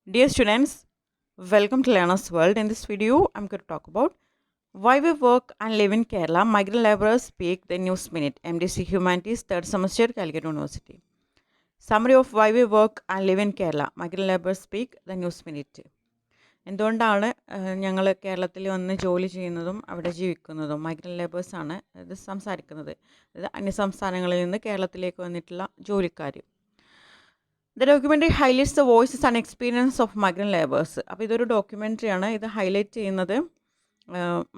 Dear students, welcome to Learner's World. In this video, I'm going to talk about why we work and live in Kerala. Migrant laborers speak the News Minute. MDC Humanities, third semester, Calicut University. Summary of why we work and live in Kerala. Migrant laborers speak the News Minute. എന്തുകൊണ്ടാണ് ഞങ്ങൾ കേരളത്തിൽ വന്ന് ജോലി ചെയ്യുന്നതും അവിടെ ജീവിക്കുന്നതും migrant ലേബേഴ്സാണ് ഇത് സംസാരിക്കുന്നത്. ഇത് അന്യസംസ്ഥാനങ്ങളിൽ നിന്ന് കേരളത്തിലേക്ക് വന്നിട്ടുള്ള ജോലിക്കാർ. The documentary highlights the voices and experience of migrant labours. അപ്പോൾ ഇതൊരു ഡോക്യുമെൻ്ററിയാണ്. ഇത് ഹൈലൈറ്റ് ചെയ്യുന്നത്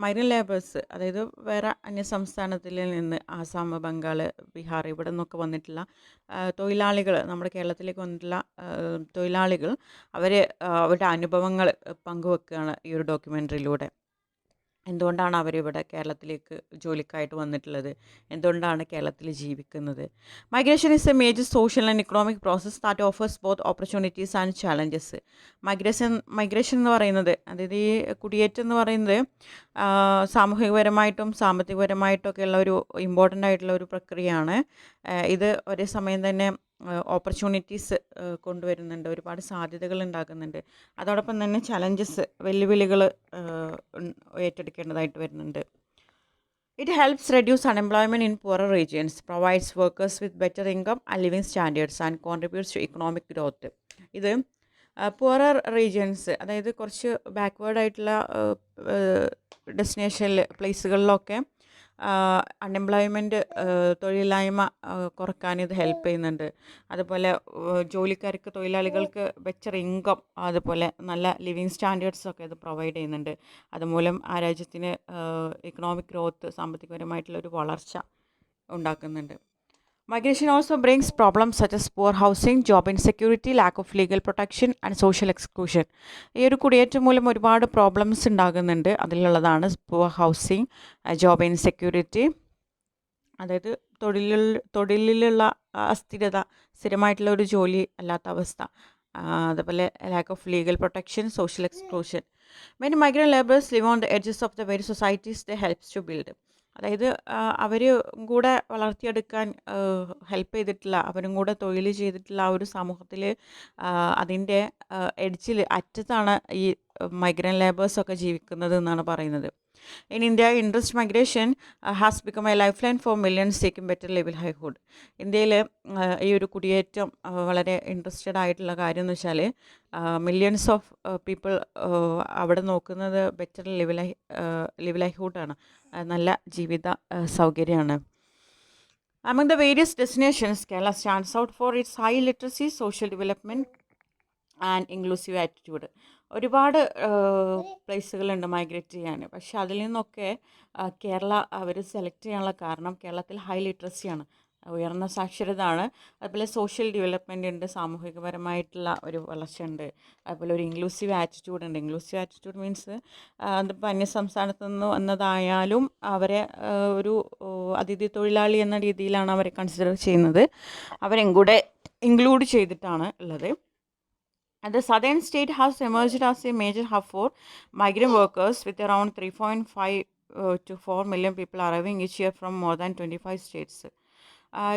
മൈഗ്രൻ്റ് ലേബേഴ്സ്, അതായത് വേറെ അന്യസംസ്ഥാനത്തിൽ നിന്ന് ആസാം, ബംഗാൾ, ബീഹാർ ഇവിടെ നിന്നൊക്കെ വന്നിട്ടുള്ള തൊഴിലാളികൾ, നമ്മുടെ കേരളത്തിലേക്ക് വന്നിട്ടുള്ള തൊഴിലാളികൾ അവരുടെ അനുഭവങ്ങൾ പങ്കുവെക്കുകയാണ് ഈ ഒരു ഡോക്യുമെൻ്ററിയിലൂടെ. എന്തുകൊണ്ടാണ് അവരിവിടെ കേരളത്തിലേക്ക് ജോലിക്കായിട്ട് വന്നിട്ടുള്ളത്, എന്തുകൊണ്ടാണ് കേരളത്തിൽ ജീവിക്കുന്നത്. Migration is A major social and economic process that offers both opportunities and challenges. Migration എന്ന് പറയുന്നത്, അതായത് ഈ കുടിയേറ്റം എന്ന് പറയുന്നത് സാമൂഹികപരമായിട്ടും സാമ്പത്തികപരമായിട്ടും ഒക്കെയുള്ള ഒരു ഇമ്പോർട്ടൻ്റ് ആയിട്ടുള്ള ഒരു പ്രക്രിയയാണ്. ഇത് ഒരേ സമയം തന്നെ ഓപ്പർച്യൂണിറ്റീസ് കൊണ്ടുവരുന്നുണ്ട്, ഒരുപാട് സാധ്യതകൾ ഉണ്ടാക്കുന്നുണ്ട്. അതോടൊപ്പം തന്നെ ചലഞ്ചസ്, വെല്ലുവിളികൾ ഏറ്റെടുക്കേണ്ടതായിട്ട് വരുന്നുണ്ട്. It helps reduce unemployment in poorer regions, provides workers with better income and living standards and contributes to economic growth. ഇത് പുവറർ റീജിയൻസ്, അതായത് കുറച്ച് ബാക്ക്വേർഡ് ആയിട്ടുള്ള ഡെസ്റ്റിനേഷനിൽ പ്ലേസുകളിലൊക്കെ അൺഎംപ്ലോയ്മെൻറ്റ്, തൊഴിലില്ലായ്മ കുറക്കാൻ ഇത് ഹെൽപ്പ് ചെയ്യുന്നുണ്ട്. അതുപോലെ ജോലിക്കാർക്ക്, തൊഴിലാളികൾക്ക് ബെറ്റർ ഇൻകം, അതുപോലെ നല്ല ലിവിങ് സ്റ്റാൻഡേർഡ്സൊക്കെ ഇത് പ്രൊവൈഡ് ചെയ്യുന്നുണ്ട്. അതുമൂലം ആ രാജ്യത്തിന് ഇക്കണോമിക് ഗ്രോത്ത്, സാമ്പത്തികപരമായിട്ടുള്ളൊരു വളർച്ച ഉണ്ടാക്കുന്നുണ്ട്. Migration also brings problems such as poor housing, job insecurity, lack of legal protection and social exclusion. ഈ ഒരു കുടിയേറ്റം മൂലം ഒരുപാട് പ്രോബ്ലംസ് ഉണ്ടാകുന്നുണ്ട്. അതിലുള്ളതാണ് poor housing, job insecurity, അതായത് തൊഴിലിലുള്ള അസ്ഥിരത, സ്ഥിരമായിട്ടുള്ള ഒരു ജോലി അല്ലാത്ത അവസ്ഥ, അതുപോലെ lack of legal protection, social exclusion. Many migrant laborers live on the edges of the very societies they helps to build. അതായത് അവർ കൂടെ വളർത്തിയെടുക്കാൻ ഹെൽപ്പ് ചെയ്തിട്ടുള്ള, അവരും കൂടെ തൊഴിൽ ചെയ്തിട്ടുള്ള ആ ഒരു സമൂഹത്തിൽ അതിൻ്റെ എഡ്ജിൽ, അറ്റത്താണ് ഈ മൈഗ്രൻ്റ് ലേബേഴ്സൊക്കെ ജീവിക്കുന്നത് എന്നാണ് പറയുന്നത്. In India, interest migration has become a lifeline for millions seeking better livelihood. ഇന്ത്യയിൽ ഈ ഒരു കുടിയേറ്റം വളരെ ഇൻട്രസ്റ്റഡ് ആയിട്ടുള്ള കാര്യം എന്ന് വെച്ചാൽ മില്യൺസ് ഓഫ് പീപ്പിൾ അവിടെ നോക്കുന്നത് ബെറ്റർ ലിവ്ലൈഹുഡാണ്, നല്ല ജീവിത സൗകര്യമാണ്. Among the various destinations, Kerala stands out for its high literacy, social development and inclusive attitude. ഒരുപാട് പ്ലേസുകളുണ്ട് മൈഗ്രേറ്റ് ചെയ്യാൻ. പക്ഷെ അതിൽ നിന്നൊക്കെ കേരള അവർ സെലക്ട് ചെയ്യാനുള്ള കാരണം കേരളത്തിൽ ഹൈ ലിറ്ററസിയാണ്, ഉയർന്ന സാക്ഷരതാണ്. അതുപോലെ സോഷ്യൽ ഡെവലപ്മെൻ്റ് ഉണ്ട്, സാമൂഹികപരമായിട്ടുള്ള ഒരു വളർച്ചയുണ്ട്. അതുപോലെ ഒരു ഇൻക്ലൂസീവ് ആറ്റിറ്റ്യൂഡ് ഉണ്ട്. ഇൻക്ലൂസീവ് ആറ്റിറ്റ്യൂഡ് മീൻസ് അതിപ്പോൾ അന്യസംസ്ഥാനത്ത് നിന്ന് വന്നതായാലും അവരെ ഒരു അതിഥി തൊഴിലാളി എന്ന രീതിയിലാണ് അവരെ കൺസിഡർ ചെയ്യുന്നത്. അവരെയും കൂടെ ഇൻക്ലൂഡ് ചെയ്തിട്ടാണ് ഉള്ളത്. And the southern state has emerged as a major hub for migrant workers, with around 3.5 to 4 million people arriving each year from more than 25 states.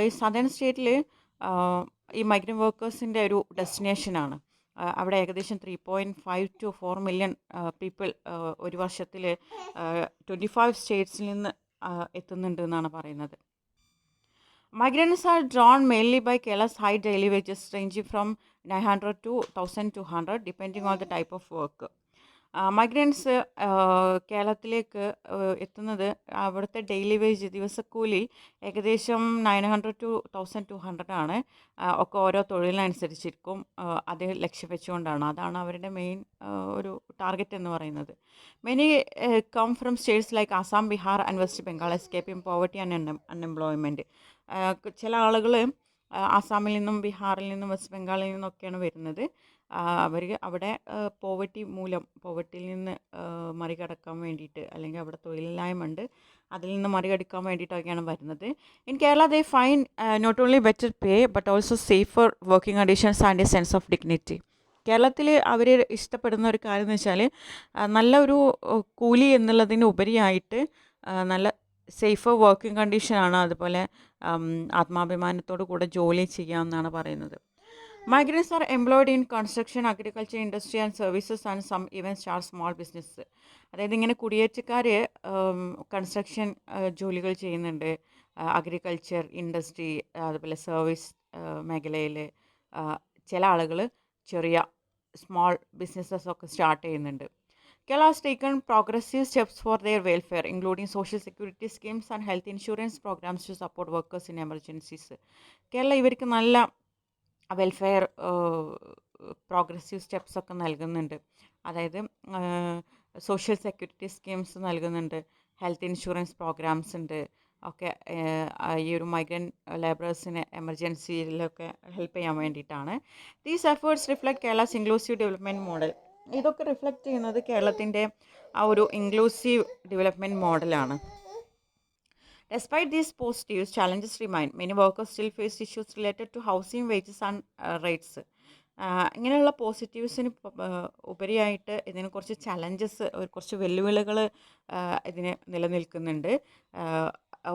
ഈ സദേൺ സ്റ്റേറ്റിൽ ഈ മൈഗ്രൻ്റ് വർക്കേഴ്സിൻ്റെ ഒരു ഡെസ്റ്റിനേഷനാണ്. അവിടെ ഏകദേശം 3.5 to 4 million പീപ്പിൾ ഒരു വർഷത്തിൽ 25 സ്റ്റേറ്റ്സിൽ നിന്ന് എത്തുന്നുണ്ട് എന്നാണ് പറയുന്നത്. Migrants are drawn mainly by Kerala's high daily wages ranging from 900 to 1,200 depending on the type of work. Migrants കേരളത്തിലേക്ക് എത്തുന്നത്, അവിടുത്തെ ഡെയിലി വേജ്, ദിവസക്കൂലി ഏകദേശം 900 to 1,200 ആണ്. ഒക്കെ ഓരോ തൊഴിലിനനുസരിച്ചിരിക്കും. അത് ലക്ഷ്യം വെച്ചുകൊണ്ടാണ്, അതാണ് അവരുടെ മെയിൻ ഒരു ടാർഗറ്റ് എന്ന് പറയുന്നത്. Many come from states like Assam, Bihar and West Bengal, escaping poverty and unemployment. ചില ആളുകൾ ആസാമിൽ നിന്നും ബീഹാറിൽ നിന്നും വെസ്റ്റ് ബംഗാളിൽ നിന്നൊക്കെയാണ് വരുന്നത്. അവർ അവിടെ പോവർട്ടിയിൽ നിന്ന് മറികടക്കാൻ വേണ്ടിയിട്ട്, അല്ലെങ്കിൽ അവിടെ തൊഴിലില്ലായ്മ ഉണ്ട്, അതിൽ നിന്ന് മറികടക്കാൻ വേണ്ടിയിട്ടൊക്കെയാണ് വരുന്നത്. In Kerala they find not only better pay but also safer working conditions and a sense of dignity. കേരളത്തിൽ അവർ ഇഷ്ടപ്പെടുന്ന ഒരു കാര്യം എന്ന് വെച്ചാൽ നല്ല ഒരു കൂലി എന്നുള്ളതിന് ഉപരിയായിട്ട് നല്ല സേഫർ വർക്കിംഗ് കണ്ടീഷനാണ്. അതുപോലെ ആത്മാഭിമാനത്തോടു കൂടെ ജോലി ചെയ്യാമെന്നാണ് പറയുന്നത്. Migrants are employed in construction, agriculture, industry and services and some even start small business. അതായത് ഇങ്ങനെ കുടിയേറ്റക്കാർ കൺസ്ട്രക്ഷൻ ജോലികൾ ചെയ്യുന്നുണ്ട്, അഗ്രികൾച്ചർ, ഇൻഡസ്ട്രി, അതുപോലെ സർവീസ് മേഖലയിൽ ചില ആളുകൾ ചെറിയ സ്മോൾ ബിസിനസ്സസ് ഒക്കെ സ്റ്റാർട്ട് ചെയ്യുന്നുണ്ട്. Kerala has taken progressive steps for their welfare, including social security schemes and health insurance programs to support workers in emergencies. Kerala ഇവർക്ക് നല്ല വെൽഫെയർ പ്രോഗ്രസീവ് സ്റ്റെപ്സ് ഒക്കെ നൽകുന്നുണ്ട്. അതായത് സോഷ്യൽ സെക്യൂരിറ്റി സ്കീംസ് നൽകുന്നുണ്ട്, ഹെൽത്ത് ഇൻഷുറൻസ് പ്രോഗ്രാംസ് ഉണ്ട് ഒക്കെ. ഈ ഒരു മൈഗ്രൻ്റ് ലേബറേഴ്സിന് എമർജൻസിയിലൊക്കെ ഹെൽപ്പ് ചെയ്യാൻ വേണ്ടിയിട്ടാണ്. These efforts reflect Kerala's inclusive development model. ഇതൊക്കെ റിഫ്ലക്റ്റ് ചെയ്യുന്നത് കേരളത്തിൻ്റെ ആ ഒരു ഇൻക്ലൂസീവ് ഡെവലപ്മെൻറ്റ് മോഡലാണ്. Despite these positives, challenges remain. Many workers still face issues related to housing, wages and rates. ഇങ്ങനെയുള്ള പോസിറ്റീവ്സിന് ഉപരിയായിട്ട് ഇതിന് കുറച്ച് ചലഞ്ചസ്, കുറച്ച് വെല്ലുവിളികൾ ഇതിന് നിലനിൽക്കുന്നുണ്ട്.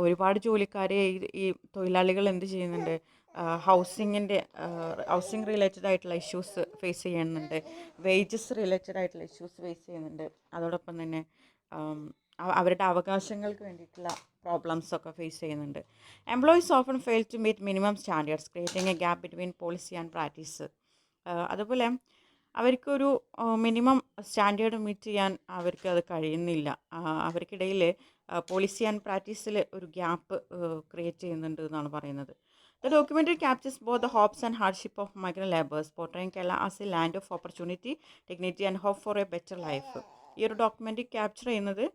ഒരുപാട് ജോലിക്കാർ, ഈ തൊഴിലാളികൾ എന്ത് ചെയ്യുന്നുണ്ട്, ഹൗസിംഗ് റിലേറ്റഡ് ആയിട്ടുള്ള ഇഷ്യൂസ് ഫേസ് ചെയ്യുന്നുണ്ട്, വേജസ് റിലേറ്റഡ് ആയിട്ടുള്ള ഇഷ്യൂസ് ഫേസ് ചെയ്യുന്നുണ്ട്. അതോടൊപ്പം തന്നെ അവരുടെ അവകാശങ്ങൾക്ക് വേണ്ടിയിട്ടുള്ള പ്രോബ്ലംസ് ഒക്കെ ഫേസ് ചെയ്യുന്നുണ്ട്. Employees often fail to meet minimum standards, creating a gap between policy and practice. അതുപോലെ അവർക്കൊരു മിനിമം സ്റ്റാൻഡേർഡ് മീറ്റ് ചെയ്യാൻ അവർക്ക് അത് കഴിയുന്നില്ല. അവർക്കിടയിൽ പോളിസി ആൻഡ് പ്രാക്ടീസിൽ ഒരു ഗ്യാപ്പ് ക്രിയേറ്റ് ചെയ്യുന്നുണ്ട് എന്നാണ് പറയുന്നത്. The documentary captures both the hopes and hardship of migrant laborers, portraying Kerala as a land of opportunity, dignity and hope for a better life. ഈ ഒരു ഡോക്യുമെൻ്ററി ക്യാപ്ചർ ചെയ്യുന്നത്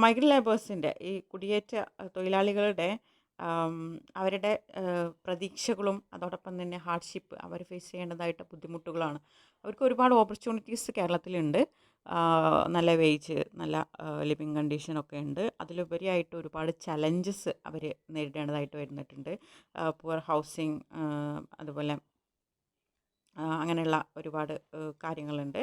migrant ലേബേഴ്സിൻ്റെ, ഈ കുടിയേറ്റ തൊഴിലാളികളുടെ അവരുടെ പ്രതീക്ഷകളും അതോടൊപ്പം തന്നെ ഹാർഡ്ഷിപ്പ്, അവർ ഫേസ് ചെയ്യേണ്ടതായിട്ട് ബുദ്ധിമുട്ടുകളാണ്. അവർക്ക് ഒരുപാട് ഓപ്പർച്യൂണിറ്റീസ് കേരളത്തിലുണ്ട്. നല്ല വേജ്, നല്ല ലിവിങ് കണ്ടീഷനൊക്കെ ഉണ്ട്. അതിലുപരിയായിട്ട് ഒരുപാട് ചലഞ്ചസ് അവർ നേരിടേണ്ടതായിട്ട് വരുന്നിട്ടുണ്ട്. പുവർ ഹൗസിങ്, അതുപോലെ അങ്ങനെയുള്ള ഒരുപാട് കാര്യങ്ങളുണ്ട്.